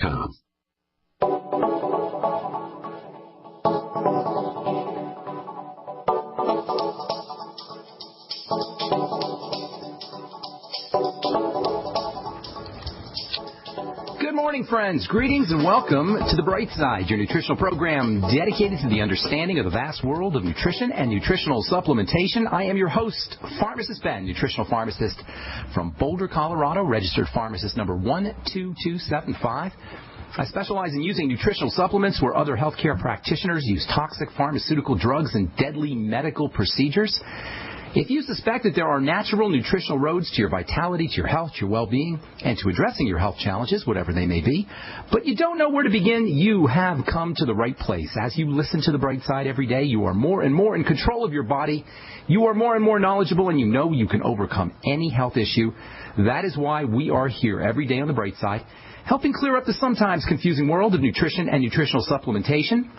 SpetemberSports.com. Good morning, friends. Greetings and welcome to The Bright Side, your nutritional program dedicated to the understanding of the vast world of nutrition and nutritional supplementation. I am your host, Pharmacist Ben, nutritional pharmacist from Boulder, Colorado, registered pharmacist number 12275. I specialize in using nutritional supplements where other healthcare practitioners use toxic pharmaceutical drugs and deadly medical procedures. If you suspect that there are natural nutritional roads to your vitality, to your health, to your well-being, and to addressing your health challenges, whatever they may be, but you don't know where to begin, you have come to the right place. As you listen to The Bright Side every day, you are more and more in control of your body. You are more and more knowledgeable, and you know you can overcome any health issue. That is why we are here every day on The Bright Side, helping clear up the sometimes confusing world of nutrition and nutritional supplementation.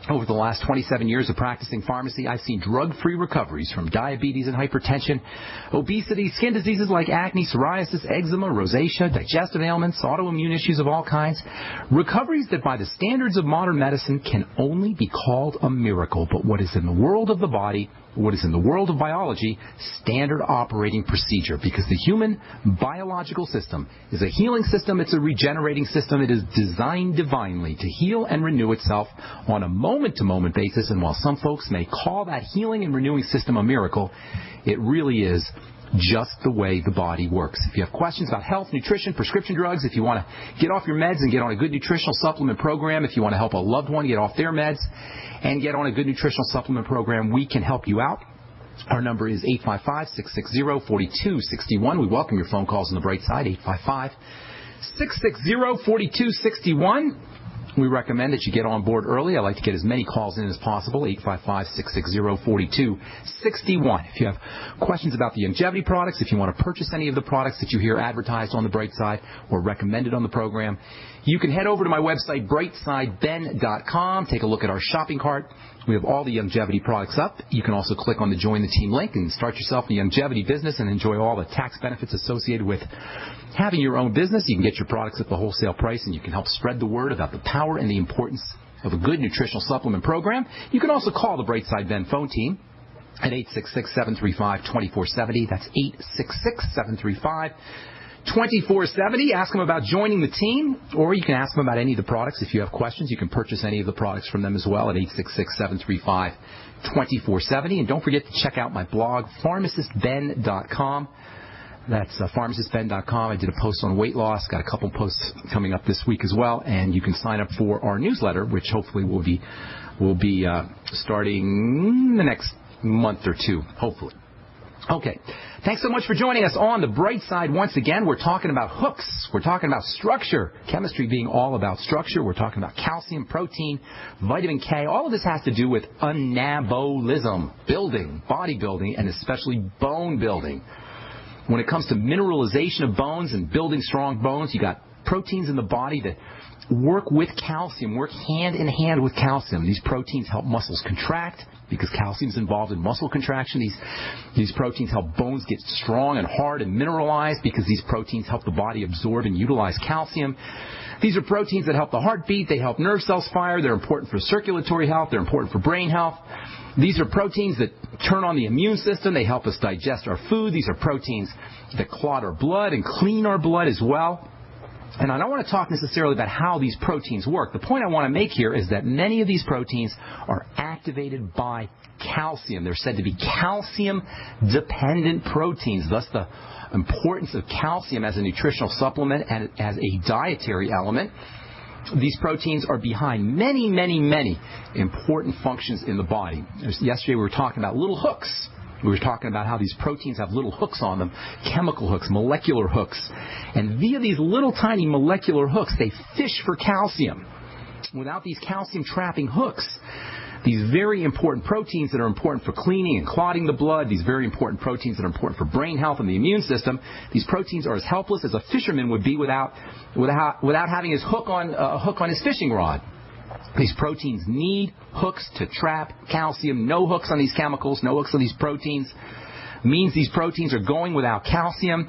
Over the last 27 years of practicing pharmacy, I've seen drug-free recoveries from diabetes and hypertension, obesity, skin diseases like acne, psoriasis, eczema, rosacea, digestive ailments, autoimmune issues of all kinds. Recoveries that by the standards of modern medicine can only be called a miracle. But what is in the world of the body, what is in the world of biology, standard operating procedure. Because the human biological system is a healing system, it's a regenerating system. It is designed divinely to heal and renew itself on a moment-to-moment basis. And while some folks may call that healing and renewing system a miracle, it really is just the way the body works. If you have questions about health, nutrition, prescription drugs, if you want to get off your meds and get on a good nutritional supplement program, if you want to help a loved one get off their meds and get on a good nutritional supplement program, we can help you out. Our number is 855-660-4261. We welcome your phone calls on the Bright Side, 855-660-4261. We recommend that you get on board early. I like to get as many calls in as possible, 855-660-4261. If you have questions about the longevity products, if you want to purchase any of the products that you hear advertised on the Bright Side or recommended on the program, you can head over to my website, brightsideben.com. Take a look at our shopping cart. We have all the longevity products up. You can also click on the Join the Team link and start yourself a longevity business and enjoy all the tax benefits associated with having your own business. You can get your products at the wholesale price, and you can help spread the word about the power and the importance of a good nutritional supplement program. You can also call the Bright Side Ben phone team at 866-735-2470. That's 866-735-2470. Ask them about joining the team, or you can ask them about any of the products. If you have questions, you can purchase any of the products from them as well at 866-735-2470. And don't forget to check out my blog, pharmacistben.com. That's pharmacistben.com. I did a post on weight loss. Got a couple posts coming up this week as well. And you can sign up for our newsletter, which hopefully will be starting the next month or two, hopefully. Okay. Thanks so much for joining us on the Bright Side once again. We're talking about hooks. We're talking about structure. Chemistry being all about structure. We're talking about calcium, protein, vitamin K. All of this has to do with anabolism, building, bodybuilding, and especially bone building. When it comes to mineralization of bones and building strong bones, you got proteins in the body that work with calcium, work hand in hand with calcium. These proteins help muscles contract because calcium is involved in muscle contraction. These proteins help bones get strong and hard and mineralized because these proteins help the body absorb and utilize calcium. These are proteins that help the heartbeat. They help nerve cells fire. They're important for circulatory health. They're important for brain health. These are proteins that turn on the immune system. They help us digest our food. These are proteins that clot our blood and clean our blood as well. And I don't want to talk necessarily about how these proteins work. The point I want to make here is that many of these proteins are activated by calcium. They're said to be calcium-dependent proteins, thus the importance of calcium as a nutritional supplement and as a dietary element. These proteins are behind many, many, many important functions in the body. Yesterday we were talking about little hooks. We were talking about how these proteins have little hooks on them, chemical hooks, molecular hooks. And via these little tiny molecular hooks, they fish for calcium. Without these calcium-trapping hooks, these very important proteins that are important for cleaning and clotting the blood, these very important proteins that are important for brain health and the immune system, these proteins are as helpless as a fisherman would be without having his hook on his fishing rod. These proteins need hooks to trap calcium. No hooks on these chemicals, no hooks on these proteins means these proteins are going without calcium.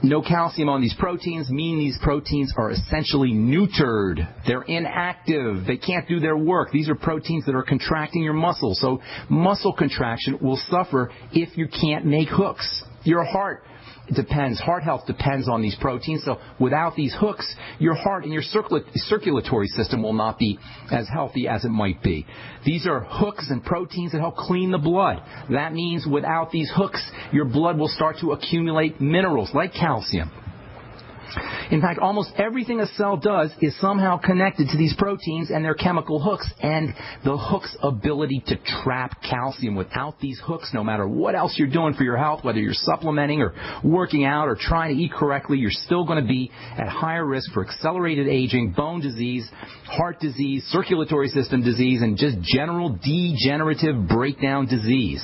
No calcium on these proteins mean these proteins are essentially neutered. They're inactive. They can't do their work. These are proteins that are contracting your muscles. So muscle contraction will suffer if you can't make hooks. Your heart health depends on these proteins. So without these hooks, your heart and your circulatory system will not be as healthy as it might be. These are hooks and proteins that help clean the blood. That means without these hooks, your blood will start to accumulate minerals like calcium. In fact, almost everything a cell does is somehow connected to these proteins and their chemical hooks, and the hook's ability to trap calcium. Without these hooks, no matter what else you're doing for your health, whether you're supplementing or working out or trying to eat correctly, you're still going to be at higher risk for accelerated aging, bone disease, heart disease, circulatory system disease, and just general degenerative breakdown disease.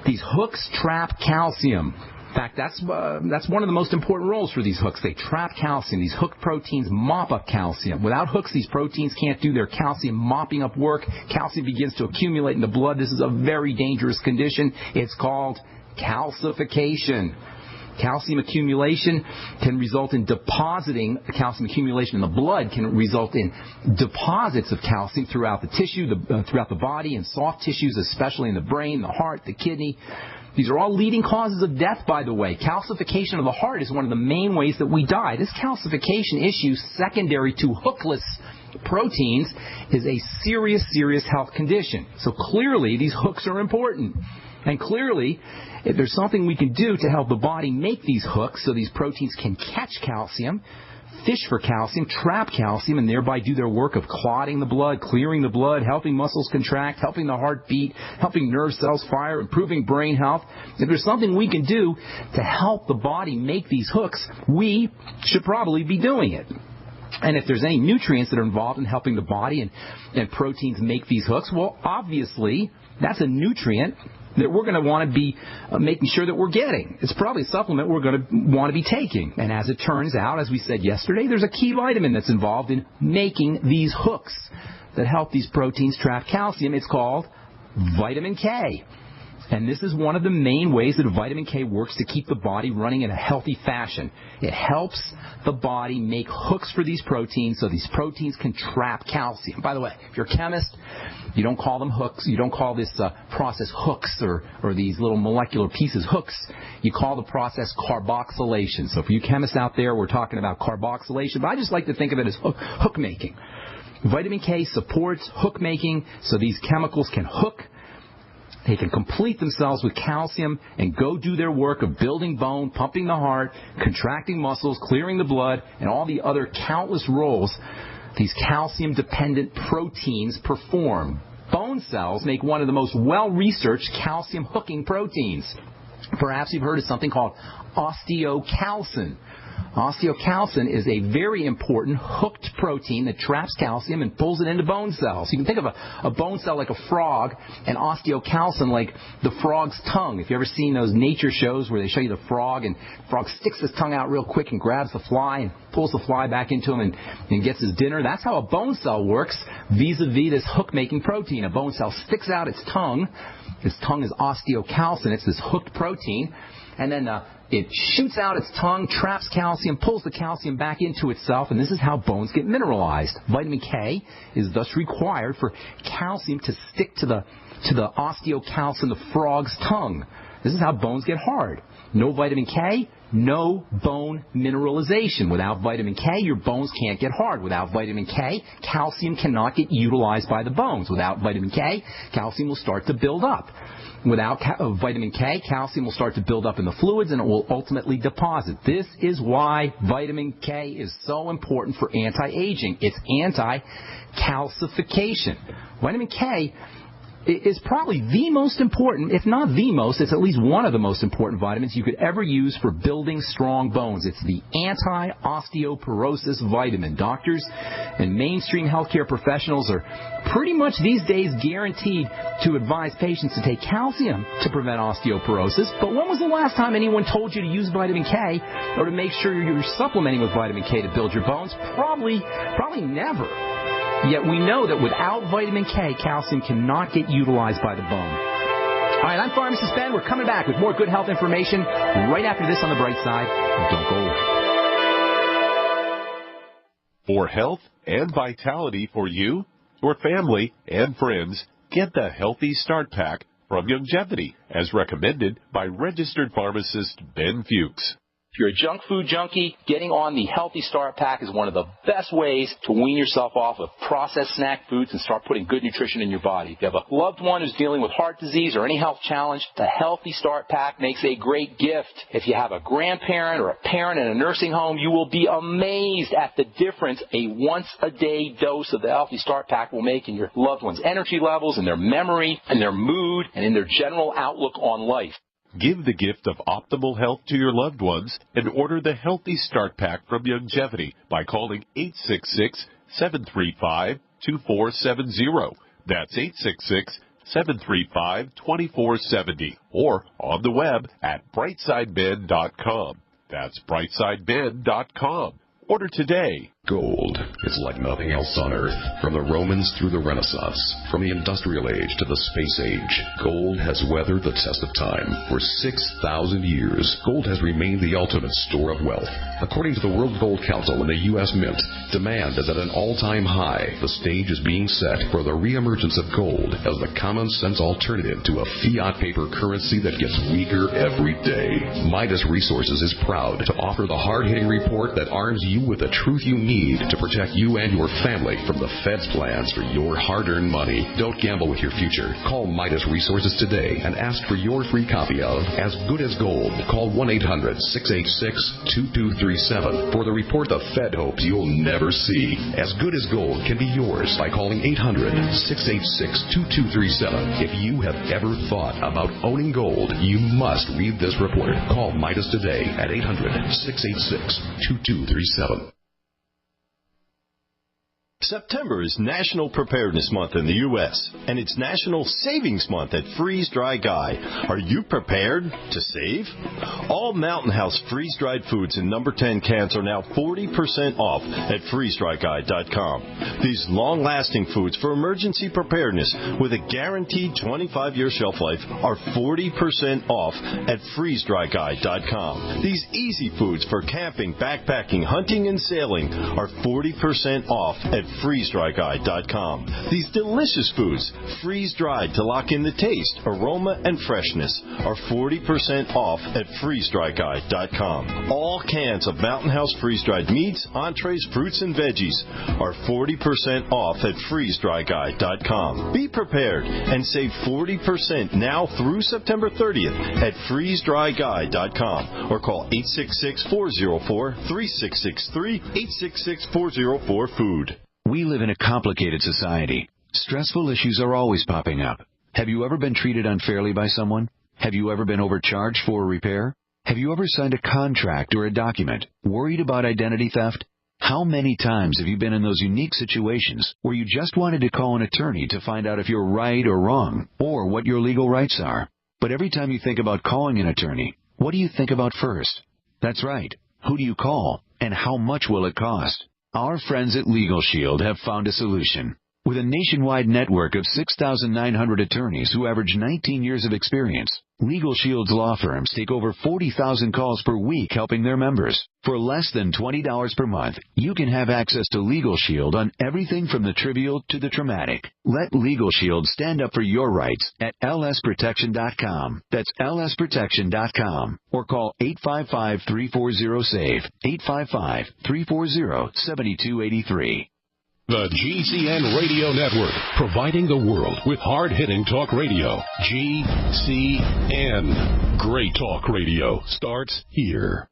These hooks trap calcium. In fact, that's one of the most important roles for these hooks. They trap calcium. These hooked proteins mop up calcium. Without hooks, these proteins can't do their calcium mopping up work. Calcium begins to accumulate in the blood. This is a very dangerous condition. It's called calcification. Calcium accumulation can result in calcium accumulation in the blood can result in deposits of calcium throughout the tissue, throughout the body, and soft tissues, especially in the brain, the heart, the kidney. These are all leading causes of death, by the way. Calcification of the heart is one of the main ways that we die. This calcification issue, secondary to hookless proteins, is a serious, serious health condition. So clearly, these hooks are important. And clearly, if there's something we can do to help the body make these hooks so these proteins can catch calcium, fish for calcium, trap calcium, and thereby do their work of clotting the blood, clearing the blood, helping muscles contract, helping the heart beat, helping nerve cells fire, improving brain health. If there's something we can do to help the body make these hooks, we should probably be doing it. And if there's any nutrients that are involved in helping the body and proteins make these hooks, well, obviously, that's a nutrient that we're going to want to be making sure that we're getting. It's probably a supplement we're going to want to be taking. And as it turns out, as we said yesterday, there's a key vitamin that's involved in making these hooks that help these proteins trap calcium. It's called vitamin K. And this is one of the main ways that vitamin K works to keep the body running in a healthy fashion. It helps the body make hooks for these proteins so these proteins can trap calcium. By the way, if you're a chemist, you don't call them hooks. You don't call this process hooks or these little molecular pieces hooks. You call the process carboxylation. So for you chemists out there, we're talking about carboxylation, but I just like to think of it as hook making. Vitamin K supports hook making so these chemicals can hook. They can complete themselves with calcium and go do their work of building bone, pumping the heart, contracting muscles, clearing the blood, and all the other countless roles these calcium-dependent proteins perform. Bone cells make one of the most well-researched calcium-hooking proteins. Perhaps you've heard of something called osteocalcin. Osteocalcin is a very important hooked protein that traps calcium and pulls it into bone cells. You can think of a bone cell like a frog and osteocalcin like the frog's tongue. If you've ever seen those nature shows where they show you the frog and the frog sticks his tongue out real quick and grabs the fly and pulls the fly back into him and gets his dinner, that's how a bone cell works vis-a-vis this hook-making protein. A bone cell sticks out its tongue. Its tongue is osteocalcin. It's this hooked protein. And then it shoots out its tongue, traps calcium, pulls the calcium back into itself, and this is how bones get mineralized. Vitamin K is thus required for calcium to stick to the osteocalcin, the frog's tongue. This is how bones get hard. No vitamin K, no bone mineralization. Without vitamin K, your bones can't get hard. Without vitamin K, calcium cannot get utilized by the bones. Without vitamin K, calcium will start to build up. Without vitamin K, calcium will start to build up in the fluids and it will ultimately deposit. This is why vitamin K is so important for anti-aging. It's anti-calcification. Vitamin K is probably the most important, if not the most, it's at least one of the most important vitamins you could ever use for building strong bones. It's the anti-osteoporosis vitamin. Doctors and mainstream healthcare professionals are pretty much these days guaranteed to advise patients to take calcium to prevent osteoporosis. But when was the last time anyone told you to use vitamin K or to make sure you're supplementing with vitamin K to build your bones? Probably never. Yet we know that without vitamin K, calcium cannot get utilized by the bone. All right, I'm Pharmacist Ben. We're coming back with more good health information right after this on The Bright Side. Don't go away. For health and vitality for you, your family, and friends, get the Healthy Start Pack from Longevity, as recommended by registered pharmacist Ben Fuchs. If you're a junk food junkie, getting on the Healthy Start Pack is one of the best ways to wean yourself off of processed snack foods and start putting good nutrition in your body. If you have a loved one who's dealing with heart disease or any health challenge, the Healthy Start Pack makes a great gift. If you have a grandparent or a parent in a nursing home, you will be amazed at the difference a once-a-day dose of the Healthy Start Pack will make in your loved one's energy levels, in their memory, in their mood, and in their general outlook on life. Give the gift of optimal health to your loved ones and order the Healthy Start Pack from Longevity by calling 866-735-2470. That's 866-735-2470. Or on the web at brightsideben.com. That's brightsideben.com. Order today. Gold is like nothing else on Earth. From the Romans through the Renaissance, from the Industrial Age to the Space Age, gold has weathered the test of time. For 6,000 years, gold has remained the ultimate store of wealth. According to the World Gold Council and the U.S. Mint, demand is at an all-time high. The stage is being set for the reemergence of gold as the common-sense alternative to a fiat paper currency that gets weaker every day. Midas Resources is proud to offer the hard-hitting report that arms you with the truth you need to protect you and your family from the Fed's plans for your hard-earned money. Don't gamble with your future. Call Midas Resources today and ask for your free copy of As Good as Gold. Call 1-800-686-2237 for the report the Fed hopes you'll never see. As Good as Gold can be yours by calling 800-686-2237. If you have ever thought about owning gold, you must read this report. Call Midas today at 800-686-2237. September is National Preparedness Month in the U.S., and it's National Savings Month at Freeze Dry Guy. Are you prepared to save? All Mountain House freeze-dried foods in number 10 cans are now 40% off at freezedryguy.com. These long-lasting foods for emergency preparedness with a guaranteed 25-year shelf life are 40% off at freezedryguy.com. These easy foods for camping, backpacking, hunting, and sailing are 40% off at freezedryguy.com. These delicious foods, freeze-dried to lock in the taste, aroma, and freshness, are 40% off at freezedryguy.com. All cans of Mountain House freeze-dried meats, entrees, fruits, and veggies are 40% off at freezedryguy.com. Be prepared and save 40% now through September 30th at freezedryguy.com or call 866-404-3663, 866-404-FOOD. We live in a complicated society. Stressful issues are always popping up. Have you ever been treated unfairly by someone? Have you ever been overcharged for a repair? Have you ever signed a contract or a document? Worried about identity theft? How many times have you been in those unique situations where you just wanted to call an attorney to find out if you're right or wrong, or what your legal rights are? But every time you think about calling an attorney, what do you think about first? That's right. Who do you call, and how much will it cost? Our friends at Legal Shield have found a solution. With a nationwide network of 6,900 attorneys who average 19 years of experience, Legal Shield's law firms take over 40,000 calls per week helping their members. For less than $20 per month, you can have access to Legal Shield on everything from the trivial to the traumatic. Let Legal Shield stand up for your rights at lsprotection.com. That's lsprotection.com. Or call 855-340-SAVE, 855-340-7283. The GCN Radio Network, providing the world with hard-hitting talk radio. GCN. Great talk radio starts here.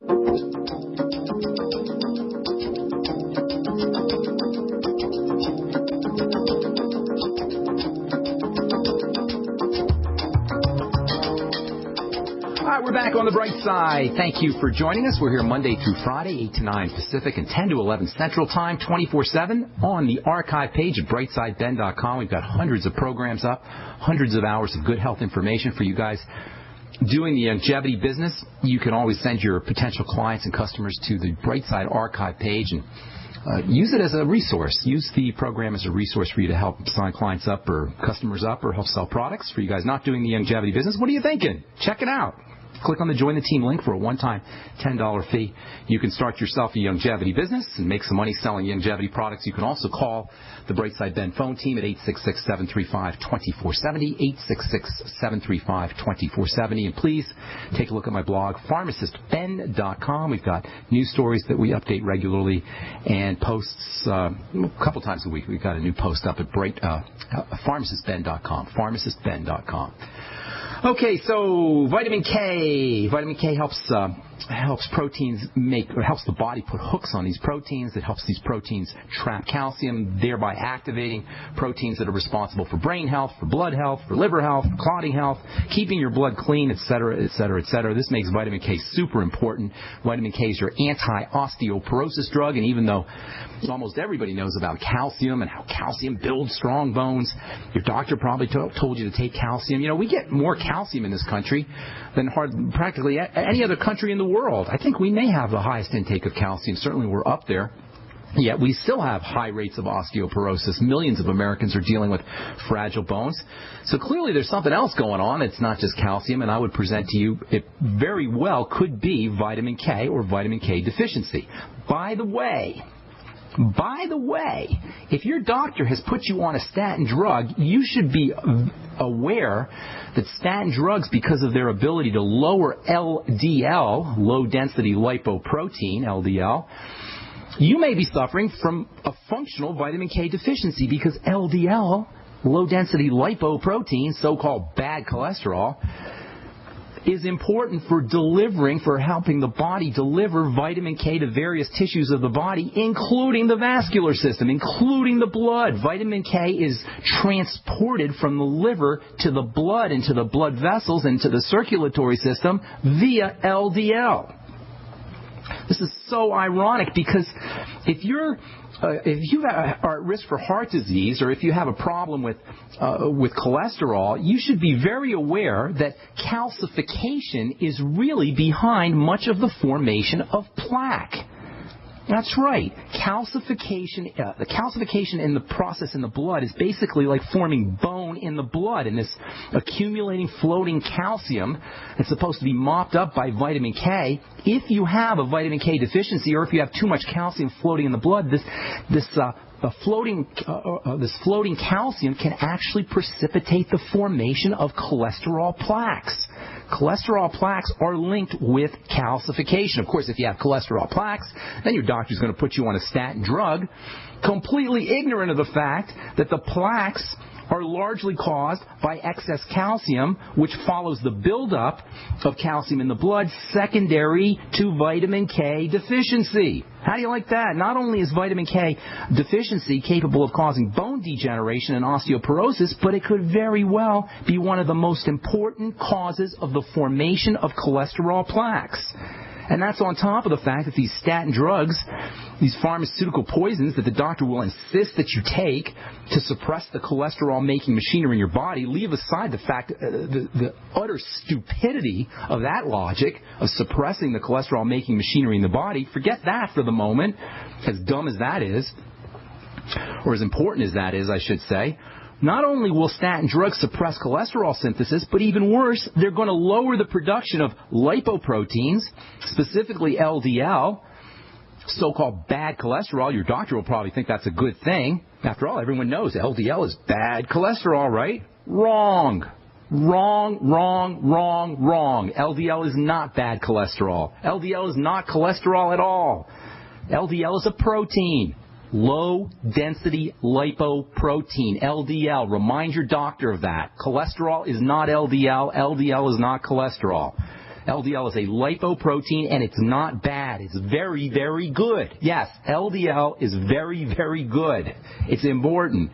We're back on the bright side. Thank you for joining us. We're here Monday through Friday, 8 to 9 Pacific and 10 to 11 Central Time, 24/7 on the archive page at brightsideben.com. We've got hundreds of programs up, hundreds of hours of good health information for you guys doing the longevity business. You can always send your potential clients and customers to the Brightside archive page, and use it as a resource. Use the program as a resource for you to help sign clients up or customers up or help sell products. For you guys not doing the longevity business, what are you thinking? Check it out. Click on the Join the Team link for a one-time $10 fee. You can start yourself a longevity business and make some money selling longevity products. You can also call the Brightside Ben phone team at 866-735-2470, 866-735-2470. And please take a look at my blog, pharmacistben.com. We've got news stories that we update regularly and posts a couple times a week. We've got a new post up at pharmacistben.com, pharmacistben.com. Okay, so vitamin K. Vitamin K helps proteins helps the body put hooks on these proteins. It helps these proteins trap calcium, thereby activating proteins that are responsible for brain health, for blood health, for liver health, for clotting health, keeping your blood clean, etc., etc., etc. This makes vitamin K super important. Vitamin K is your anti-osteoporosis drug, and even though almost everybody knows about calcium and how calcium builds strong bones, your doctor probably told you to take calcium. You know, we get more calcium in this country than practically any other country in the world. I think we may have the highest intake of calcium. Certainly we're up there. Yet we still have high rates of osteoporosis. Millions of Americans are dealing with fragile bones. So clearly there's something else going on. It's not just calcium, and I would present to you it very well could be vitamin K or vitamin K deficiency. By the way, if your doctor has put you on a statin drug, you should be aware that statin drugs, because of their ability to lower LDL, low-density lipoprotein, LDL, you may be suffering from a functional vitamin K deficiency because LDL, low-density lipoprotein, so-called bad cholesterol, is important for helping the body deliver vitamin K to various tissues of the body, including the vascular system, including the blood. Vitamin K is transported from the liver to the blood, into the blood vessels, into the circulatory system via LDL. This is so ironic because if you are at risk for heart disease, or if you have a problem with cholesterol, you should be very aware that calcification is really behind much of the formation of plaque. That's right. Calcification, the calcification in the process in the blood is basically like forming bone in the blood, and this accumulating, floating calcium is supposed to be mopped up by vitamin K. If you have a vitamin K deficiency, or if you have too much calcium floating in the blood, this floating calcium can actually precipitate the formation of cholesterol plaques. Cholesterol plaques are linked with calcification. Of course, if you have cholesterol plaques, then your doctor's going to put you on a statin drug, completely ignorant of the fact that the plaques are largely caused by excess calcium, which follows the buildup of calcium in the blood secondary to vitamin K deficiency. How do you like that? Not only is vitamin K deficiency capable of causing bone degeneration and osteoporosis, but it could very well be one of the most important causes of the formation of cholesterol plaques. And that's on top of the fact that these statin drugs, these pharmaceutical poisons that the doctor will insist that you take to suppress the cholesterol-making machinery in your body, leave aside the fact, the utter stupidity of that logic of suppressing the cholesterol-making machinery in the body. Forget that for the moment, as dumb as that is, or as important as that is, I should say. Not only will statin drugs suppress cholesterol synthesis, but even worse, they're going to lower the production of lipoproteins, specifically LDL, so-called bad cholesterol. Your doctor will probably think that's a good thing. After all, everyone knows LDL is bad cholesterol, right? Wrong. Wrong. LDL is not bad cholesterol. LDL is not cholesterol at all. LDL is a protein. Low-density lipoprotein, LDL. Remind your doctor of that. Cholesterol is not LDL. LDL is not cholesterol. LDL is a lipoprotein, and it's not bad. It's very, very good. Yes, LDL is very, very good. It's important.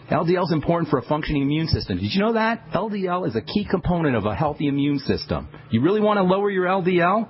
LDL is important for a functioning immune system. Did you know that? LDL is a key component of a healthy immune system. You really want to lower your LDL?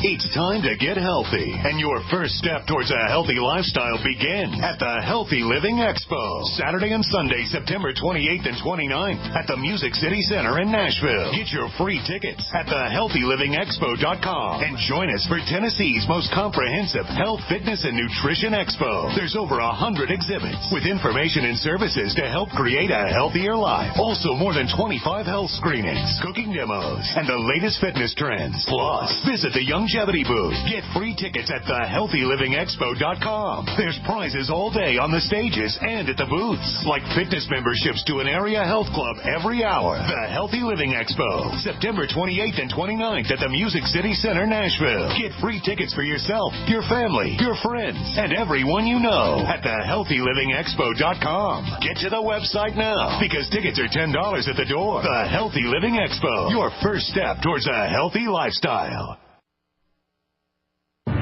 It's time to get healthy, and your first step towards a healthy lifestyle begins at the Healthy Living Expo, Saturday and Sunday, September 28th and 29th at the Music City Center in Nashville. Get your free tickets at thehealthylivingexpo.com and join us for Tennessee's most comprehensive health, fitness, and nutrition expo. There's over 100 exhibits with information and services to help create a healthier life. Also, more than 25 health screenings, cooking demos, and the latest fitness trends. Plus, visit the Longevity booth. Get free tickets at thehealthylivingexpo.com. There's prizes all day on the stages and at the booths, like fitness memberships to an area health club every hour. The Healthy Living Expo, September 28th and 29th at the Music City Center, Nashville. Get free tickets for yourself, your family, your friends, and everyone you know at thehealthylivingexpo.com. Get to the website now because tickets are $10 at the door. The Healthy Living Expo, your first step towards a healthy lifestyle.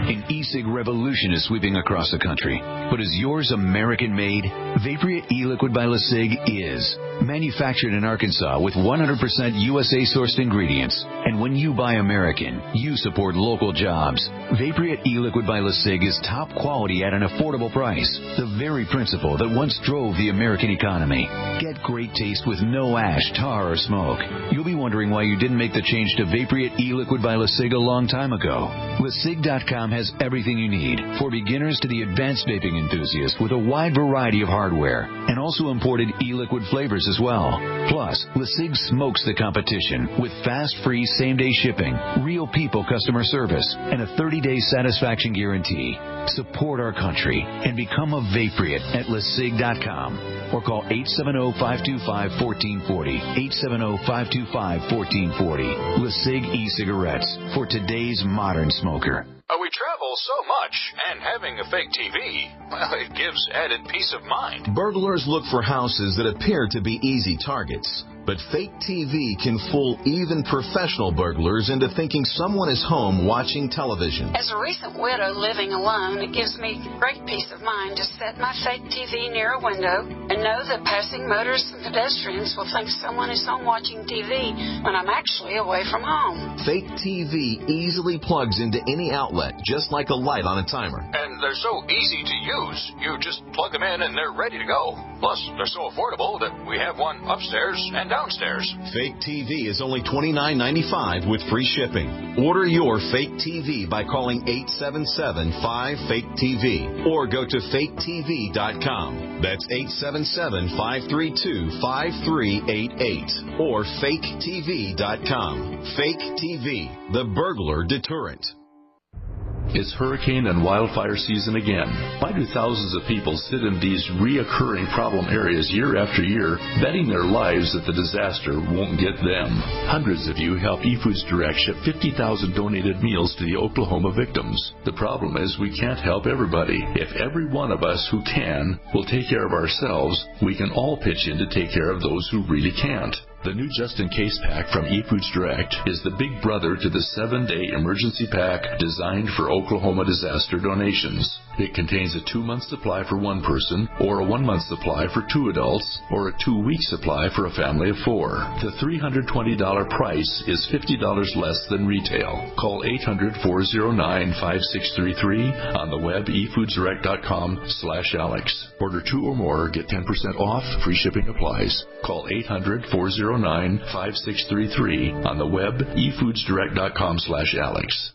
An e-cig revolution is sweeping across the country. But is yours American-made? Vaporeate e-liquid by LeSig is. Manufactured in Arkansas with 100% USA-sourced ingredients. And when you buy American, you support local jobs. Vaporeate e-liquid by LeSig is top quality at an affordable price. The very principle that once drove the American economy. Get great taste with no ash, tar, or smoke. You'll be wondering why you didn't make the change to Vaporeate e-liquid by LeSig a long time ago. LeSig.com has everything you need, for beginners to the advanced vaping enthusiast, with a wide variety of hardware, and also imported e-liquid flavors as well. Plus, LeSig smokes the competition with fast, free, same-day shipping, real people customer service, and a 30-day satisfaction guarantee. Support our country and become a Vapriot at LeSig.com or call 870-525-1440. 870-525-1440. LeSig e-cigarettes for today's modern smoker. We travel so much, and having a fake TV, well, it gives added peace of mind. Burglars look for houses that appear to be easy targets. But fake TV can fool even professional burglars into thinking someone is home watching television. As a recent widow living alone, it gives me great peace of mind to set my fake TV near a window and know that passing motorists and pedestrians will think someone is home watching TV when I'm actually away from home. Fake TV easily plugs into any outlet, just like a light on a timer. And they're so easy to use. You just plug them in and they're ready to go. Plus, they're so affordable that we have one upstairs and downstairs. Fake TV is only $29.95 with free shipping. Order your fake TV by calling 877-5FAKE-TV or go to faketv.com. That's 877-532-5388 or faketv.com. Fake TV, the burglar deterrent. It's hurricane and wildfire season again. Why do thousands of people sit in these reoccurring problem areas year after year, betting their lives that the disaster won't get them? Hundreds of you help eFoods Direct ship 50,000 donated meals to the Oklahoma victims. The problem is we can't help everybody. If every one of us who can will take care of ourselves, we can all pitch in to take care of those who really can't. The new Just In Case pack from eFoods Direct is the big brother to the 7-day emergency pack designed for Oklahoma disaster donations. It contains a 2-month supply for one person, or a 1-month supply for 2 adults, or a 2-week supply for a family of 4. The $320 price is $50 less than retail. Call 800-409-5633 on the web efoodsdirect.com/Alex. Order 2 or more, get 10% off, free shipping applies. Call 800-409-5633 on the web efoodsdirect.com/Alex.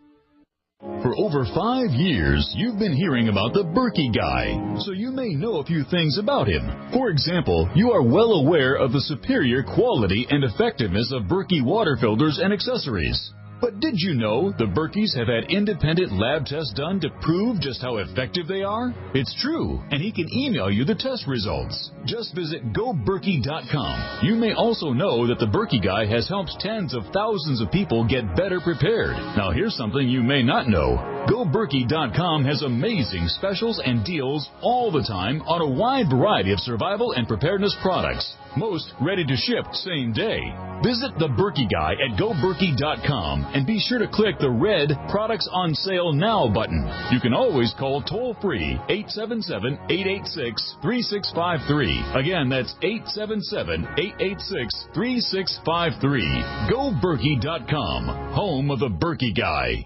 For over 5 years, you've been hearing about the Berkey guy, so you may know a few things about him. For example, you are well aware of the superior quality and effectiveness of Berkey water filters and accessories. But did you know the Berkeys have had independent lab tests done to prove just how effective they are? It's true, and he can email you the test results. Just visit GoBerkey.com. You may also know that the Berkey guy has helped tens of thousands of people get better prepared. Now here's something you may not know. GoBerkey.com has amazing specials and deals all the time on a wide variety of survival and preparedness products. Most ready to ship same day. Visit the Berkey guy at GoBerkey.com and be sure to click the red Products on Sale Now button. You can always call toll-free 877-886-3653. Again, that's 877-886-3653. GoBerkey.com, home of the Berkey guy.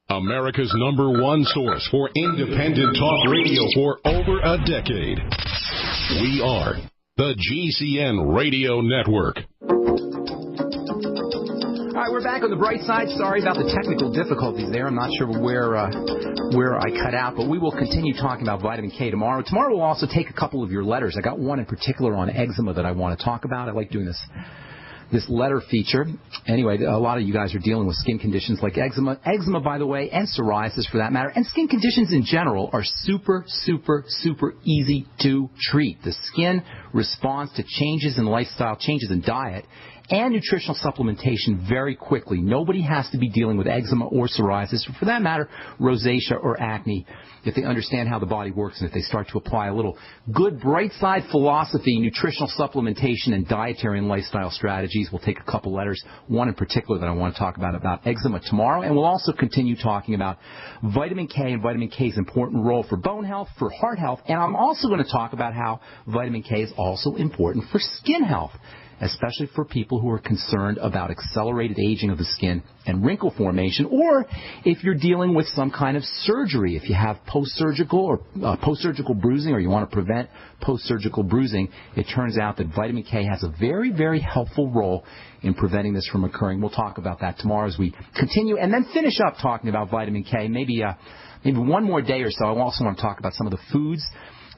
America's #1 source for independent talk radio for over a decade. We are the GCN Radio Network. All right, we're back on the bright side. Sorry about the technical difficulties there. I'm not sure where I cut out, but we will continue talking about vitamin K tomorrow. Tomorrow we'll also take a couple of your letters. I got one in particular on eczema that I want to talk about. I like doing this letter feature. Anyway, a lot of you guys are dealing with skin conditions like eczema, by the way, and psoriasis for that matter. And skin conditions in general are super, super, super easy to treat. The skin responds to changes in lifestyle, changes in diet, and nutritional supplementation very quickly. Nobody has to be dealing with eczema or psoriasis, or for that matter, rosacea or acne, if they understand how the body works and if they start to apply a little good bright side philosophy, nutritional supplementation, and dietary and lifestyle strategies. We'll take a couple letters, one in particular that I want to talk about eczema tomorrow, and we'll also continue talking about vitamin K and vitamin K's important role for bone health, for heart health, and I'm also going to talk about how vitamin K is also important for skin health. especially for people who are concerned about accelerated aging of the skin and wrinkle formation, or if you're dealing with some kind of surgery, if you have post-surgical or post-surgical bruising, or you want to prevent post-surgical bruising. It turns out that vitamin K has a very, very helpful role in preventing this from occurring. We'll talk about that tomorrow as we continue, and then finish up talking about vitamin K. Maybe one more day or so. I also want to talk about some of the foods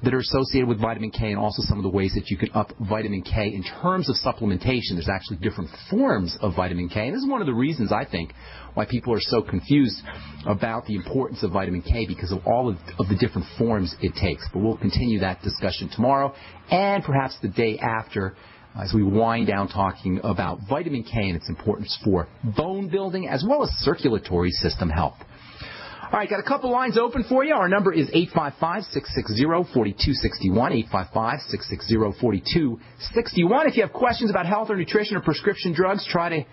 that are associated with vitamin K, and also some of the ways that you can up vitamin K in terms of supplementation. There's actually different forms of vitamin K, and this is one of the reasons, I think, why people are so confused about the importance of vitamin K, because of all of the different forms it takes. But we'll continue that discussion tomorrow, and perhaps the day after, as we wind down talking about vitamin K and its importance for bone building as well as circulatory system health. All right, got a couple lines open for you. Our number is 855-660-4261, 855-660-4261. If you have questions about health or nutrition or prescription drugs, try to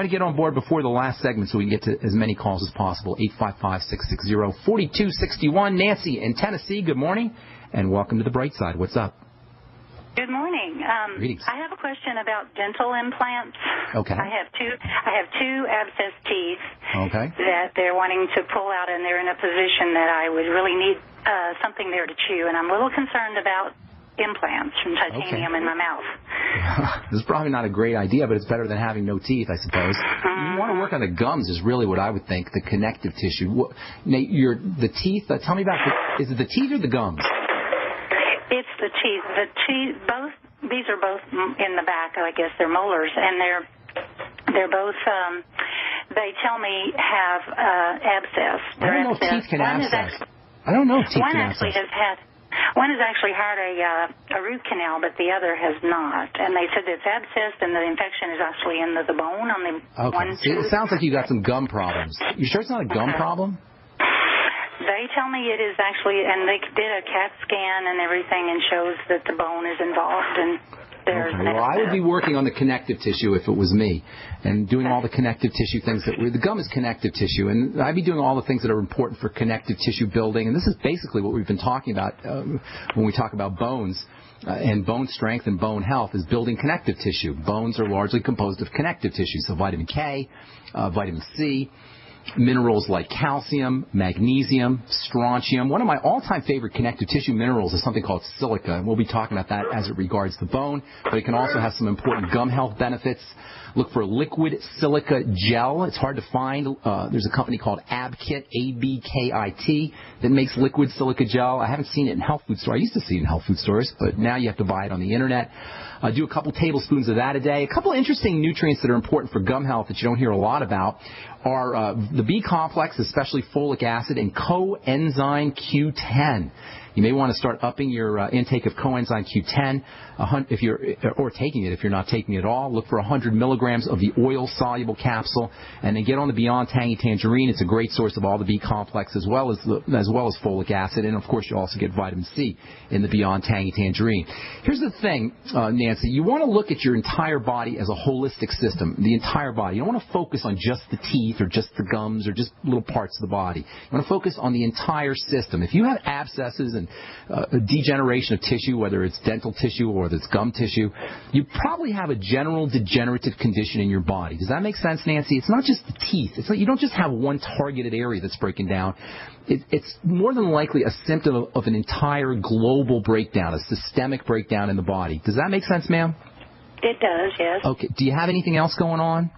get on board before the last segment so we can get to as many calls as possible. 855-660-4261. Nancy in Tennessee, good morning, and welcome to the Bright Side. What's up? Good morning. Greetings. I have a question about dental implants. Okay. I have two abscess teeth that they're wanting to pull out, and they're in a position that I would really need something there to chew, and I'm a little concerned about implants from titanium in my mouth. This is probably not a great idea, but it's better than having no teeth, I suppose. You want to work on the gums is really what I would think, the connective tissue. Nate, the teeth, tell me about is it the teeth or the gums? It's the teeth. These are both in the back. I guess they're molars, and they're both. They tell me have abscess. I don't know if teeth can abscess. I don't know if teeth can abscess. One has actually had a root canal, but the other has not. And they said it's abscessed, and the infection is actually in the bone on the one. See, it sounds like you got some gum problems. You sure it's not a gum problem? They tell me it is actually, and they did a CAT scan and everything, and shows that the bone is involved. And there's well, I would be working on the connective tissue if it was me, and doing all the connective tissue things the gum is connective tissue, and I'd be doing all the things that are important for connective tissue building. And this is basically what we've been talking about when we talk about bones. And bone strength and bone health is building connective tissue. Bones are largely composed of connective tissue, so vitamin K, vitamin C, minerals like calcium, magnesium, strontium. One of my all-time favorite connective tissue minerals is something called silica, and we'll be talking about that as it regards the bone, but it can also have some important gum health benefits. Look for liquid silica gel. It's hard to find. There's a company called ABKIT, A-B-K-I-T, that makes liquid silica gel. I haven't seen it in health food stores. I used to see it in health food stores, but now you have to buy it on the Internet. Do a couple tablespoons of that a day. A couple interesting nutrients that are important for gum health that you don't hear a lot about are the B complex, especially folic acid, and coenzyme Q10. You may want to start upping your intake of coenzyme Q10 or taking it if you're not taking it at all. Look for 100 milligrams of the oil-soluble capsule, and then get on the Beyond Tangy Tangerine. It's a great source of all the B complex as well as folic acid, and of course you also get vitamin C in the Beyond Tangy Tangerine. Here's the thing, Nancy. You want to look at your entire body as a holistic system, the entire body. You don't want to focus on just the teeth or just the gums or just little parts of the body. You want to focus on the entire system. If you have abscesses and degeneration of tissue, whether it's dental tissue or whether it's gum tissue, you probably have a general degenerative condition in your body. Does that make sense, Nancy? It's not just the teeth. It's like you don't just have one targeted area that's breaking down. It's more than likely a symptom of an entire global breakdown, a systemic breakdown in the body. Does that make sense, ma'am? It does, yes. Okay. Do you have anything else going on?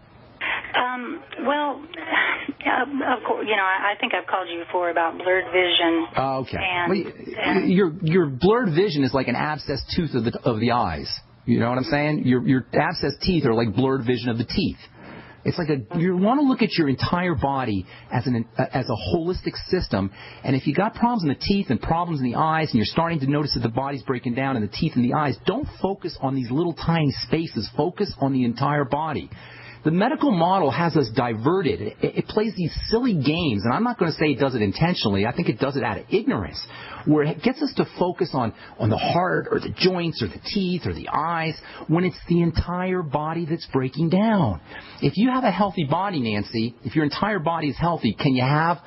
Well, of course, I think I've called you before about blurred vision. Oh, okay. And your blurred vision is like an abscessed tooth of the eyes. You know what I'm saying? Your abscessed teeth are like blurred vision of the teeth. It's like you want to look at your entire body as a holistic system, and if you got problems in the teeth and problems in the eyes, and you're starting to notice that the body's breaking down in the teeth and the eyes, don't focus on these little tiny spaces. Focus on the entire body. The medical model has us diverted. It plays these silly games, and I'm not going to say it does it intentionally. I think it does it out of ignorance, where it gets us to focus on the heart or the joints or the teeth or the eyes when it's the entire body that's breaking down. If you have a healthy body, Nancy, if your entire body is healthy, can you have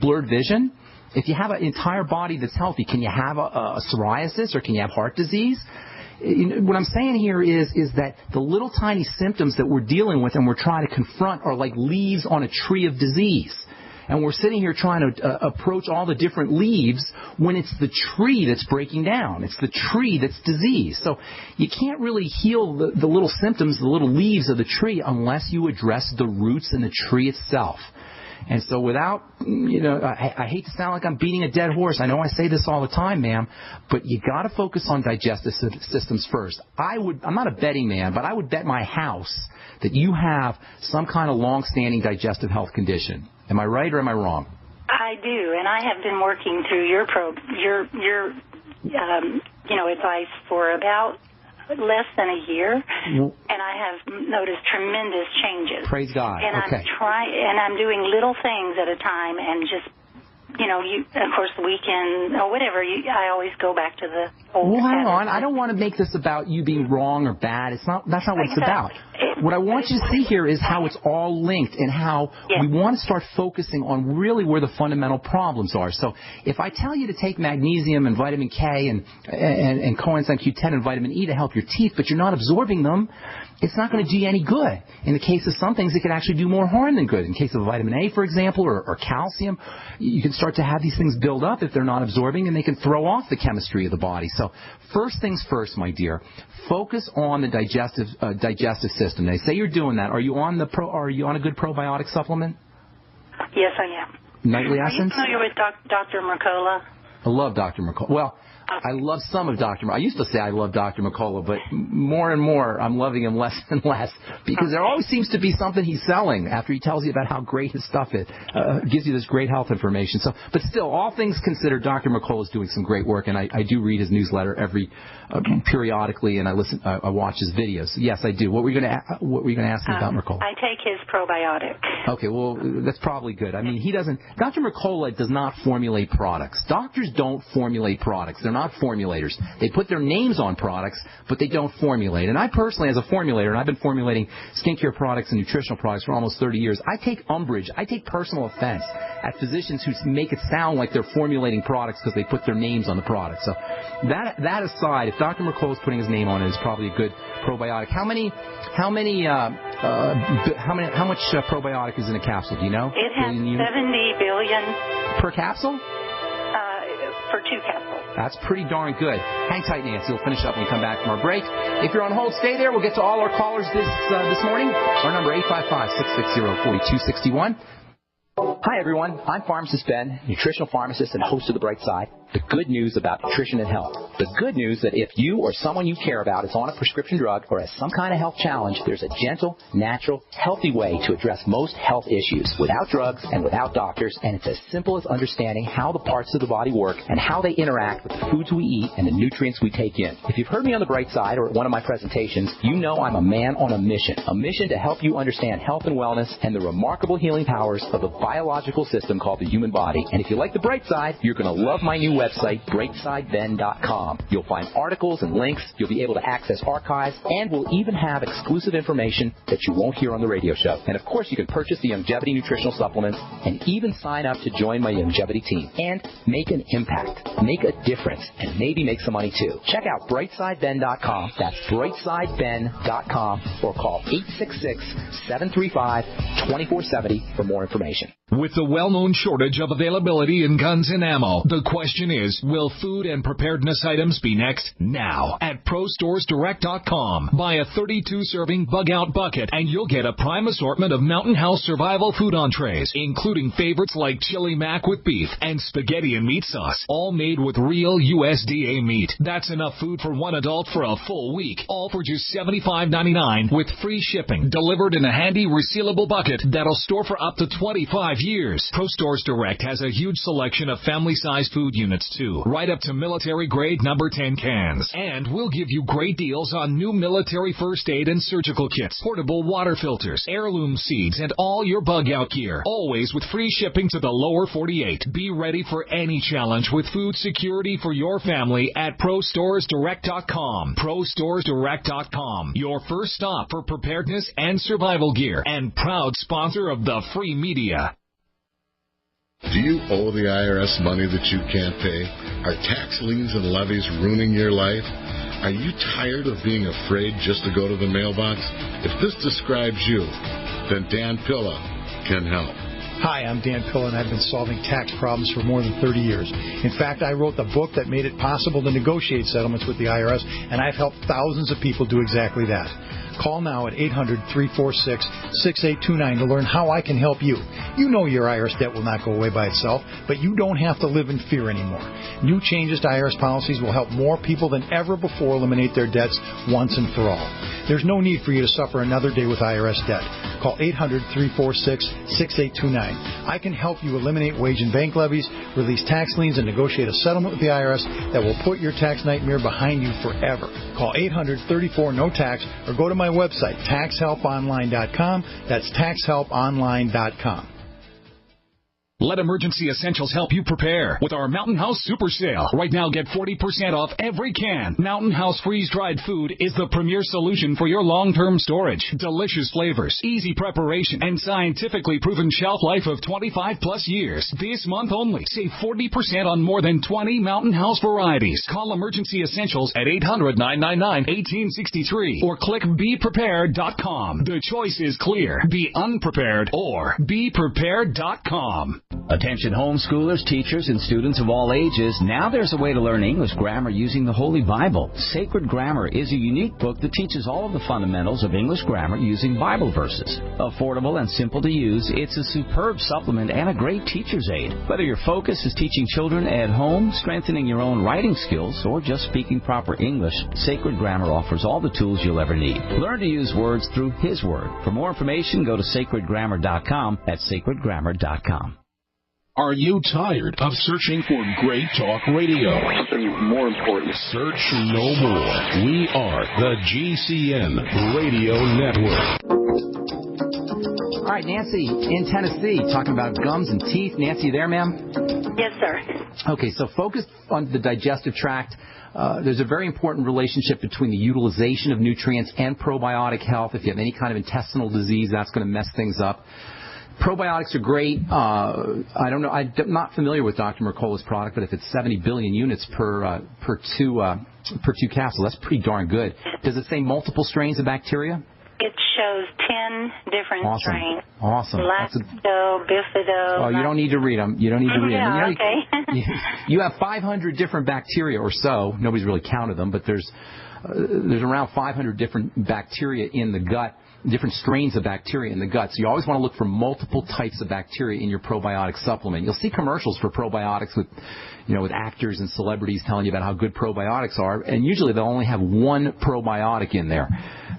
blurred vision? If you have an entire body that's healthy, can you have a psoriasis or can you have heart disease? what I'm saying here is that the little tiny symptoms that we're dealing with and we're trying to confront are like leaves on a tree of disease. And we're sitting here trying to approach all the different leaves when it's the tree that's breaking down. It's the tree that's diseased. So you can't really heal the little symptoms, the little leaves of the tree, unless you address the roots in the tree itself. And so without, I hate to sound like I'm beating a dead horse. I know I say this all the time, ma'am, but you got to focus on digestive systems first. I'm not a betting man, but I would bet my house that you have some kind of long-standing digestive health condition. Am I right or am I wrong? I do, and I have been working through your advice for about less than a year, and I have noticed tremendous changes. Praise God. And okay. I'm doing little things at a time, and just, of course, the weekend or whatever, I always go back to the old. Well, hang on. I don't want to make this about you being wrong or bad. That's not what it's about. What I want you to see here is how it's all linked and how we want to start focusing on really where the fundamental problems are. So if I tell you to take magnesium and vitamin K and coenzyme Q10 and vitamin E to help your teeth, but you're not absorbing them, it's not going to do you any good. In the case of some things, it can actually do more harm than good. In the case of vitamin A, for example, or calcium, you can start to have these things build up if they're not absorbing, and they can throw off the chemistry of the body. So first things first, my dear, focus on the digestive system. They say you're doing that. Are you on a good probiotic supplement? Yes, I am. Nightly Essence? Are you familiar with Dr. Mercola? I love Dr. Mercola. Well, I love some of Dr. I used to say I love Dr. Mercola, but more and more I'm loving him less and less because there always seems to be something he's selling after he tells you about how great his stuff is. Gives you this great health information. So, but still, all things considered, Dr. Mercola is doing some great work, and I do read his newsletter periodically, and I watch his videos. So yes, I do. What were you going to ask me about Mercola? I take his probiotic. Okay, well, that's probably good. I mean, Dr. Mercola does not formulate products. Doctors don't formulate products. They're not formulators. They put their names on products, but they don't formulate. And I personally, as a formulator, and I've been formulating skincare products and nutritional products for almost 30 years, I take umbrage, I take personal offense at physicians who make it sound like they're formulating products because they put their names on the product. So that aside, if Dr. Mercola is putting his name on it, it's probably a good probiotic. How much probiotic is in a capsule? Do you know? It has 70 billion per capsule. For 2 capsules. That's pretty darn good. Hang tight, Nancy. We'll finish up when we come back from our break. If you're on hold, stay there. We'll get to all our callers this morning. Our number 855-660-4261. Hi, everyone. I'm Pharmacist Ben, nutritional pharmacist and host of The Bright Side. The good news about nutrition and health. The good news that if you or someone you care about is on a prescription drug or has some kind of health challenge, there's a gentle, natural, healthy way to address most health issues without drugs and without doctors, and it's as simple as understanding how the parts of the body work and how they interact with the foods we eat and the nutrients we take in. If you've heard me on The Bright Side or at one of my presentations, you know I'm a man on a mission to help you understand health and wellness and the remarkable healing powers of the biological system called the human body. And if you like The Bright Side, you're going to love my new website, brightsideben.com. You'll find articles and links. You'll be able to access archives, and we'll even have exclusive information that you won't hear on the radio show. And of course, you can purchase the Longevity nutritional supplements and even sign up to join my Longevity team and make an impact, make a difference, and maybe make some money too. Check out brightsideben.com. That's brightsideben.com, or call 866-735-2470 for more information. With the well-known shortage of availability in guns and ammo, the question is, will food and preparedness items be next? Now, at ProStoresDirect.com. Buy a 32-serving bug-out bucket, and you'll get a prime assortment of Mountain House survival food entrees, including favorites like chili mac with beef and spaghetti and meat sauce, all made with real USDA meat. That's enough food for one adult for a full week, all for just $75.99 with free shipping, delivered in a handy resealable bucket that'll store for up to 25 years. ProStores Direct has a huge selection of family-sized food units, too, right up to military-grade number 10 cans. And we'll give you great deals on new military first aid and surgical kits, portable water filters, heirloom seeds, and all your bug-out gear, always with free shipping to the lower 48. Be ready for any challenge with food security for your family at ProStoresDirect.com. ProStoresDirect.com, your first stop for preparedness and survival gear, and proud sponsor of the free media. Do you owe the IRS money that you can't pay? Are tax liens and levies ruining your life? Are you tired of being afraid just to go to the mailbox? If this describes you, then Dan Pilla can help. Hi, I'm Dan Pilla, and I've been solving tax problems for more than 30 years. In fact, I wrote the book that made it possible to negotiate settlements with the IRS, and I've helped thousands of people do exactly that. Call now at 800-346-6829 to learn how I can help you. You know your IRS debt will not go away by itself, but you don't have to live in fear anymore. New changes to IRS policies will help more people than ever before eliminate their debts once and for all. There's no need for you to suffer another day with IRS debt. Call 800-346-6829. I can help you eliminate wage and bank levies, release tax liens, and negotiate a settlement with the IRS that will put your tax nightmare behind you forever. Call 800-34-NO-TAX or go to my website, taxhelponline.com. That's taxhelponline.com. Let Emergency Essentials help you prepare with our Mountain House Super Sale. Right now, get 40% off every can. Mountain House freeze-dried food is the premier solution for your long-term storage. Delicious flavors, easy preparation, and scientifically proven shelf life of 25-plus years. This month only, save 40% on more than 20 Mountain House varieties. Call Emergency Essentials at 800-999-1863 or click BePrepared.com. The choice is clear. Be unprepared or BePrepared.com. Attention homeschoolers, teachers, and students of all ages, now there's a way to learn English grammar using the Holy Bible. Sacred Grammar is a unique book that teaches all of the fundamentals of English grammar using Bible verses. Affordable and simple to use, it's a superb supplement and a great teacher's aid. Whether your focus is teaching children at home, strengthening your own writing skills, or just speaking proper English, Sacred Grammar offers all the tools you'll ever need. Learn to use words through His Word. For more information, go to sacredgrammar.com. That's sacredgrammar.com. Are you tired of searching for great talk radio? Something more important. Search no more. We are the GCN Radio Network. All right, Nancy in Tennessee talking about gums and teeth. Nancy, you there, ma'am? Yes, sir. Okay, so focus on the digestive tract. There's a very important relationship between the utilization of nutrients and probiotic health. If you have any kind of intestinal disease, that's going to mess things up. Probiotics are great. I don't know. I'm not familiar with Dr. Mercola's product, but if it's 70 billion units per two capsules, that's pretty darn good. Does it say multiple strains of bacteria? It shows 10 different strains. Awesome. Lacto, bifido. Oh, you don't need to read them. You don't need to read them. Yeah, okay. You have 500 different bacteria or so. Nobody's really counted them, but there's around 500 different bacteria in the gut. Different strains of bacteria in the gut. So you always want to look for multiple types of bacteria in your probiotic supplement. You'll see commercials for probiotics with actors and celebrities telling you about how good probiotics are, and usually they'll only have one probiotic in there.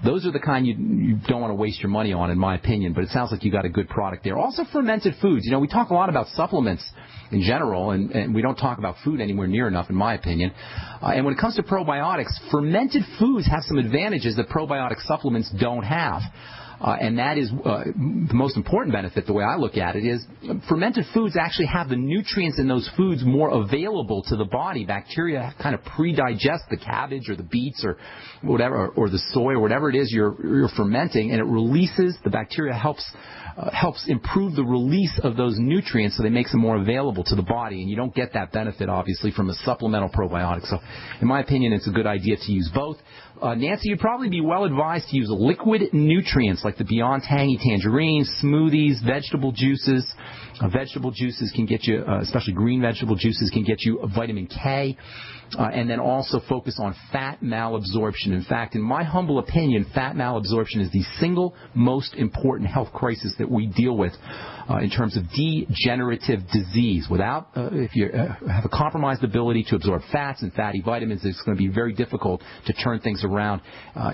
Those are the kind you don't want to waste your money on, in my opinion, but it sounds like you got a good product there. Also, fermented foods. We talk a lot about supplements in general, and we don't talk about food anywhere near enough, in my opinion. And when it comes to probiotics, fermented foods have some advantages that probiotic supplements don't have. And that is the most important benefit, the way I look at it, is fermented foods actually have the nutrients in those foods more available to the body. Bacteria kind of pre-digest the cabbage or the beets or whatever, or the soy or whatever it is you're fermenting, and it releases, the bacteria helps improve the release of those nutrients, so they make them more available to the body, and you don't get that benefit, obviously, from a supplemental probiotic. So, in my opinion, it's a good idea to use both. Nancy, you'd probably be well advised to use liquid nutrients like the Beyond Tangy Tangerine, smoothies, vegetable juices. Vegetable juices can get you, especially green vegetable juices, can get you vitamin K. And then also focus on fat malabsorption. In fact, in my humble opinion, fat malabsorption is the single most important health crisis that we deal with in terms of degenerative disease. If you have a compromised ability to absorb fats and fatty vitamins, it's going to be very difficult to turn things around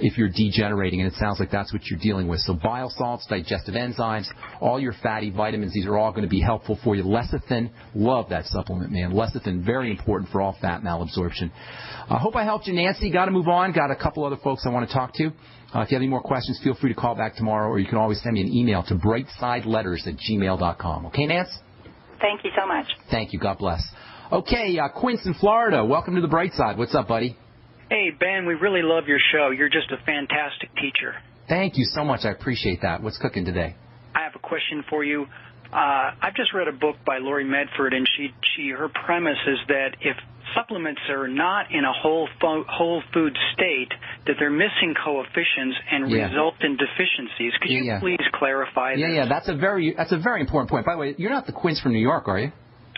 if you're degenerating, and it sounds like that's what you're dealing with. So bile salts, digestive enzymes, all your fatty vitamins, these are all going to be helpful for you. Lecithin, love that supplement, man. Lecithin, very important for all fat malabsorption. I hope I helped you, Nancy. Got to move on. Got a couple other folks I want to talk to. If you have any more questions, feel free to call back tomorrow, or you can always send me an email to brightsideletters@gmail.com. Okay, Nance? Thank you so much. Thank you. God bless. Okay, Quince in Florida. Welcome to the Bright Side. What's up, buddy? Hey, Ben, we really love your show. You're just a fantastic teacher. Thank you so much. I appreciate that. What's cooking today? I have a question for you. I've just read a book by Lori Medford, and her premise is that if supplements are not in a whole food state, that they're missing coefficients and result in deficiencies. Could you please clarify this? Yeah, that's a very important point. By the way, you're not the Quince from New York, are you?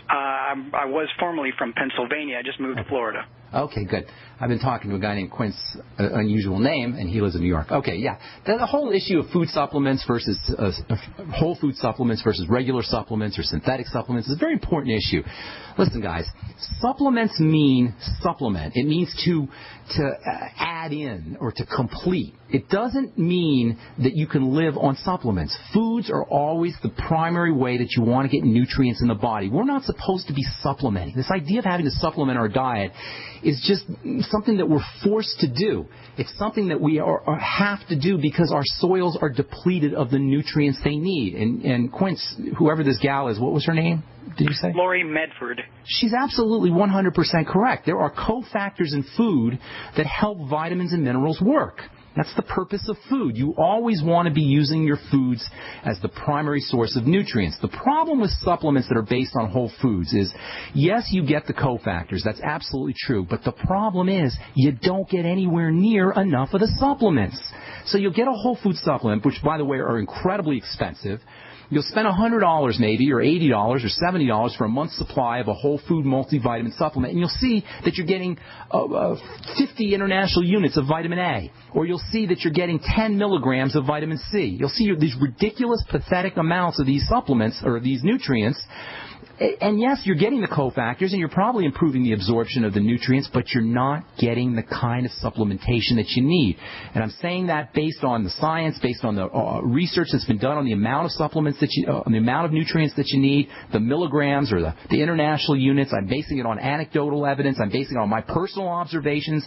I was formerly from Pennsylvania. I just moved to Florida. Okay, good. I've been talking to a guy named Quince, unusual name, and he lives in New York. Okay, yeah. The whole issue of food supplements versus whole food supplements versus regular supplements or synthetic supplements is a very important issue. Listen, guys, supplements mean supplement. It means to add in or to complete. It doesn't mean that you can live on supplements. Foods are always the primary way that you want to get nutrients in the body. We're not supposed to be supplementing. This idea of having to supplement our diet is just something that we're forced to do. It's something that we have to do because our soils are depleted of the nutrients they need. And Quince, whoever this gal is, what was her name? Did you say? Lori Medford. She's absolutely 100% correct. There are cofactors in food that help vitamins and minerals work. That's the purpose of food. You always want to be using your foods as the primary source of nutrients. The problem with supplements that are based on whole foods is, yes, you get the cofactors. That's absolutely true. But the problem is you don't get anywhere near enough of the supplements. So you'll get a whole food supplement, which, by the way, are incredibly expensive. You'll spend $100 maybe, or $80 or $70 for a month's supply of a whole food multivitamin supplement, and you'll see that you're getting 50 international units of vitamin A, or you'll see that you're getting 10 milligrams of vitamin C. You'll see these ridiculous, pathetic amounts of these supplements or these nutrients. And yes, you're getting the cofactors, and you're probably improving the absorption of the nutrients, but you're not getting the kind of supplementation that you need. And I'm saying that based on the science, based on the research that's been done on the amount of supplements that on the amount of nutrients that you need, the milligrams or the international units. I'm basing it on anecdotal evidence. I'm basing it on my personal observations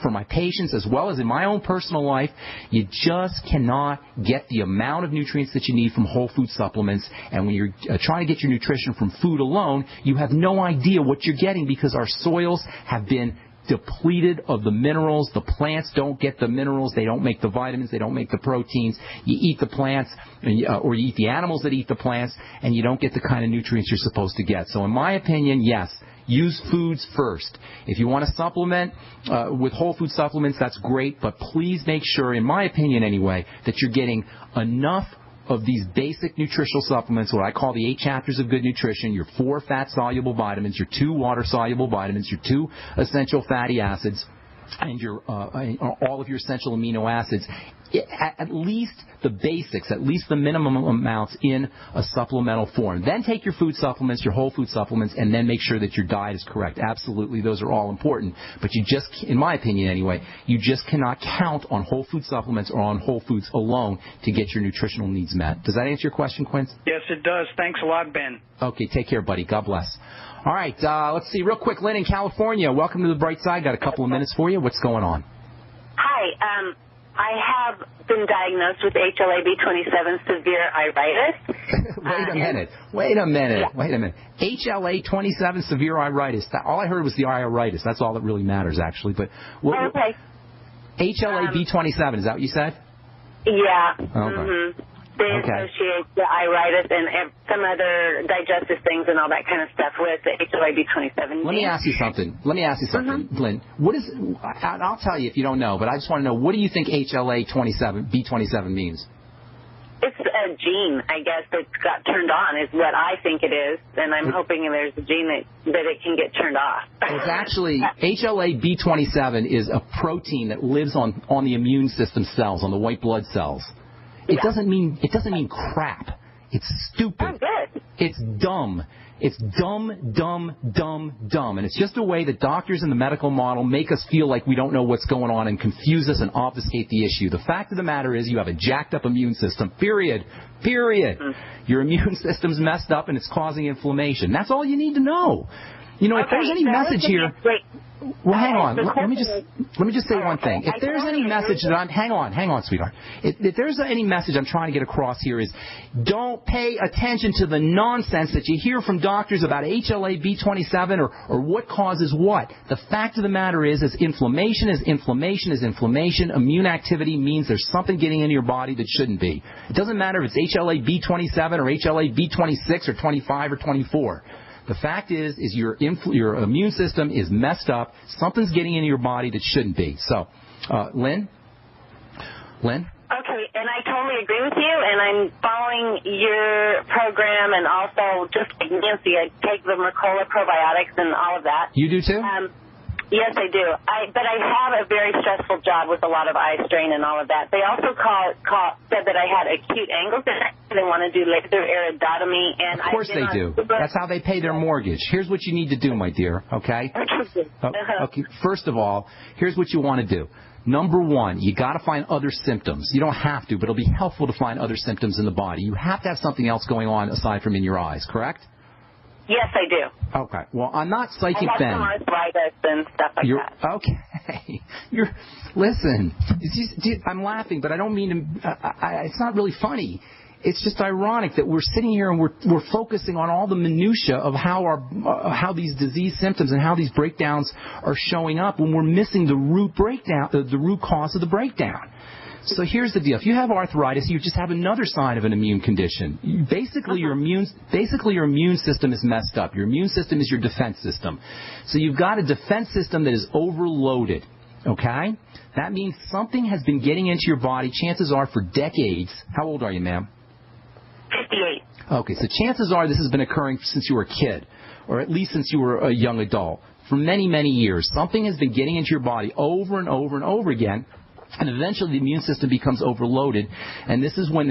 for my patients as well as in my own personal life. You just cannot get the amount of nutrients that you need from whole food supplements. And when you're trying to get your nutrition from food alone, you have no idea what you're getting because our soils have been depleted of the minerals. The plants don't get the minerals. They don't make the vitamins. They don't make the proteins. You eat the plants, or you eat the animals that eat the plants, and you don't get the kind of nutrients you're supposed to get. So in my opinion, yes, use foods first. If you want to supplement with whole food supplements, that's great, but please make sure, in my opinion anyway, that you're getting enough of these basic nutritional supplements, what I call the 8 chapters of good nutrition, your 4 fat-soluble vitamins, your 2 water-soluble vitamins, your 2 essential fatty acids, and your all of your essential amino acids, at least the basics, at least the minimum amounts in a supplemental form. Then take your food supplements, your whole food supplements, and then make sure that your diet is correct. Absolutely, those are all important. But you just, in my opinion anyway, you just cannot count on whole food supplements or on whole foods alone to get your nutritional needs met. Does that answer your question, Quince? Yes, it does. Thanks a lot, Ben. Okay, take care, buddy. God bless. All right, let's see. Real quick, Lynn in California. Welcome to the Bright Side. Got a couple of minutes for you. What's going on? Hi. I have been diagnosed with HLA-B27 severe iritis. Wait a minute. HLA-27 severe iritis. All I heard was the iritis. That's all that really matters, actually. But okay. HLA-B27, is that what you said? Yeah. Okay. Mm-hmm. They associate the iritis and some other digestive things and all that kind of stuff with the HLA-B27. Let me ask you something, Lynn. What is? I'll tell you if you don't know, but I just want to know, what do you think HLA-B27 means? It's a gene, I guess, that got turned on is what I think it is, and I'm hoping there's a gene that it can get turned off. It's actually, HLA-B27 is a protein that lives on the immune system cells, on the white blood cells. It doesn't mean crap. It's stupid. Oh, good. It's dumb. It's dumb. And it's just a way that doctors in the medical model make us feel like we don't know what's going on and confuse us and obfuscate the issue. The fact of the matter is you have a jacked up immune system, period. Your immune system's messed up and it's causing inflammation. That's all you need to know. You know, if there's any message here... Well, hang on. Let me just say one thing. If there's any message that I'm... Hang on, sweetheart. If there's any message I'm trying to get across here is don't pay attention to the nonsense that you hear from doctors about HLA-B27 or what causes what. The fact of the matter is inflammation is inflammation is inflammation. Immune activity means there's something getting into your body that shouldn't be. It doesn't matter if it's HLA-B27 or HLA-B26 or 25 or 24. The fact is your immune system is messed up. Something's getting into your body that shouldn't be. So, Lynn? Okay, and I totally agree with you, and I'm following your program, and also just like Nancy, I take the Mercola probiotics and all of that. You do too? Yes, I do. But I have a very stressful job with a lot of eye strain and all of that. They also said that I had acute angle deficit. They want to do laser iridotomy. And of course they do. That's how they pay their mortgage. Here's what you need to do, my dear, okay? Okay. First of all, here's what you want to do. Number one, you got to find other symptoms. You don't have to, but it'll be helpful to find other symptoms in the body. You have to have something else going on aside from in your eyes, correct? Yes, I do. Okay. Well, I'm not Psychic Ben. I have some arthritis and stuff like that. Okay. Listen, I'm laughing, but I don't mean to, it's not really funny. It's just ironic that we're sitting here and we're focusing on all the minutia of how these disease symptoms and how these breakdowns are showing up when we're missing the root breakdown, the root cause of the breakdown. So here's the deal. If you have arthritis, you just have another sign of an immune condition. Basically, your immune system is messed up. Your immune system is your defense system. So you've got a defense system that is overloaded. Okay? That means something has been getting into your body, chances are, for decades. How old are you, ma'am? 58. Okay, so chances are this has been occurring since you were a kid, or at least since you were a young adult. For many, many years, something has been getting into your body over and over and over again, and eventually the immune system becomes overloaded, and this is when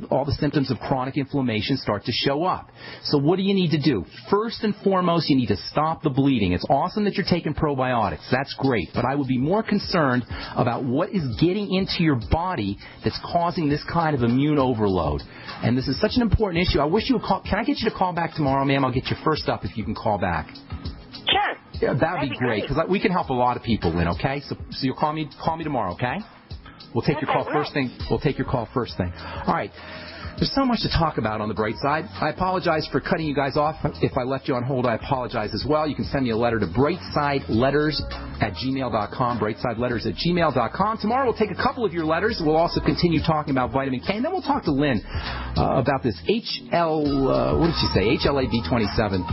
all the symptoms of chronic inflammation start to show up. So what do you need to do? First and foremost, you need to stop the bleeding. It's awesome that you're taking probiotics. That's great, but I would be more concerned about what is getting into your body that's causing this kind of immune overload. And this is such an important issue. I wish you would call. Can I get you to call back tomorrow, ma'am? I'll get you first up if you can call back. Sure. Yeah, that'd be great, because we can help a lot of people, Lynn, okay? So you'll call me tomorrow, okay? We'll take your call first thing. We'll take your call first thing. All right. There's so much to talk about on the bright side. I apologize for cutting you guys off. If I left you on hold, I apologize as well. You can send me a letter to brightsidelletters@gmail.com, brightsidelletters@gmail.com. Tomorrow we'll take a couple of your letters. We'll also continue talking about vitamin K, and then we'll talk to Lynn about this HLA-B27,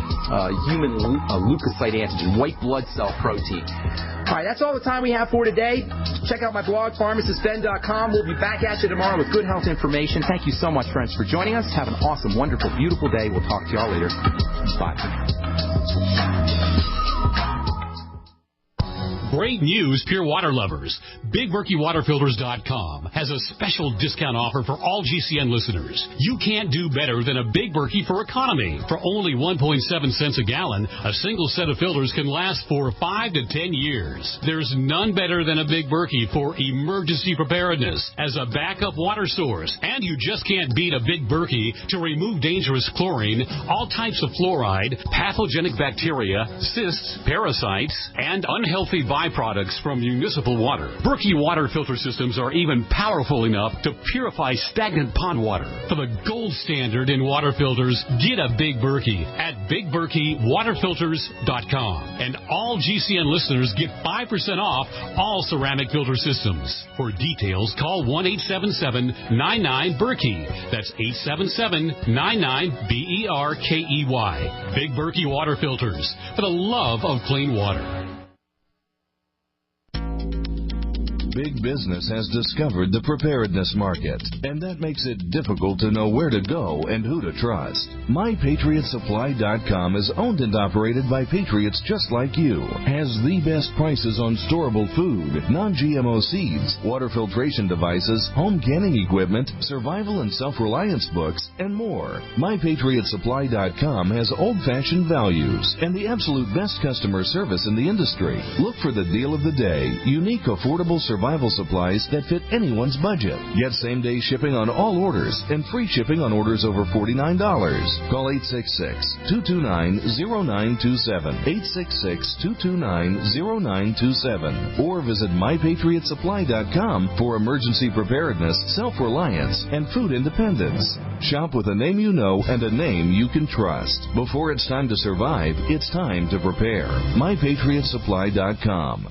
human leukocyte antigen, white blood cell protein. All right, that's all the time we have for today. Check out my blog, pharmacistben.com. We'll be back at you tomorrow with good health information. Thank you so much, friends, for joining us. Have an awesome, wonderful, beautiful day. We'll talk to y'all later. Bye. Great news, pure water lovers. BigBerkeyWaterFilters.com has a special discount offer for all GCN listeners. You can't do better than a Big Berkey for economy. For only 1.7 cents a gallon, a single set of filters can last for 5 to 10 years. There's none better than a Big Berkey for emergency preparedness as a backup water source. And you just can't beat a Big Berkey to remove dangerous chlorine, all types of fluoride, pathogenic bacteria, cysts, parasites, and unhealthy byproducts from municipal water. Berkey water filter systems are even powerful enough to purify stagnant pond water. For the gold standard in water filters, get a Big Berkey at BigBerkeyWaterFilters.com. And all GCN listeners get 5% off all ceramic filter systems. For details, call 1-877-99-BERKEY. That's 877-99-BERKEY. Big Berkey Water Filters, for the love of clean water. Big business has discovered the preparedness market, and that makes it difficult to know where to go and who to trust. MyPatriotSupply.com is owned and operated by patriots just like you. Has the best prices on storable food, non-GMO seeds, water filtration devices, home canning equipment, survival and self-reliance books, and more. MyPatriotSupply.com has old-fashioned values and the absolute best customer service in the industry. Look for the deal of the day. Unique, affordable survival supplies that fit anyone's budget. Get same-day shipping on all orders and free shipping on orders over $49. Call 866-229-0927, 866-229-0927, or visit MyPatriotSupply.com for emergency preparedness, self-reliance, and food independence. Shop with a name you know and a name you can trust. Before it's time to survive, it's time to prepare. MyPatriotSupply.com.